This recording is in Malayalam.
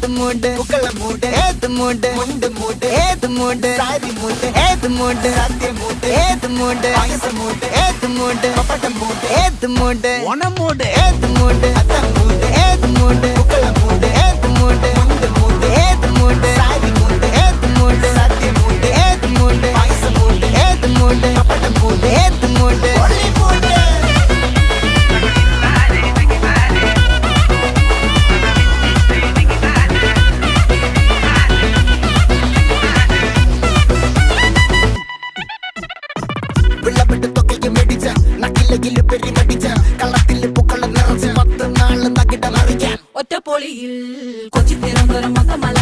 ഏത് മൂട് പുക്കള മൂട് ഏത് മൂട് മുണ്ട് മൂട് ഏത് മൂട് സാരി മൂട് ഏത് മൂട് സദ്യ മൂട് ഏത് മൂട് പായസ മൂട് ഏത് മൂട് പപ്പടം മൂട് ഏത് മൂട് ഓണം മൂട് ഏത് മൂട് അത്തം മൂട് ഏത് മൂട് പുക്കള മൂട് ഏത് മൂട് മുണ്ട് മൂട് ഏത് മൂട് സാരി മൂട് ഏത് മൂട് സദ്യ മൂട് ഏത് മൂട് പായസ മൂട് ഏത് മൂട് പപ്പടം മൂട് ഏത് മൂട് ഒളി മൂട് വിളവെട്ട് തൊക്കയും മേടിച്ച നക്കിലകില് പെരുമടിച്ച കള്ളത്തില് പൂക്കളം നിറച്ച് 10 നാള് നകിട മറിക്കാൻ ഒറ്റപ്പൊളിയിൽ കൊച്ചി തിരുവനന്തപുരം മൊത്തമല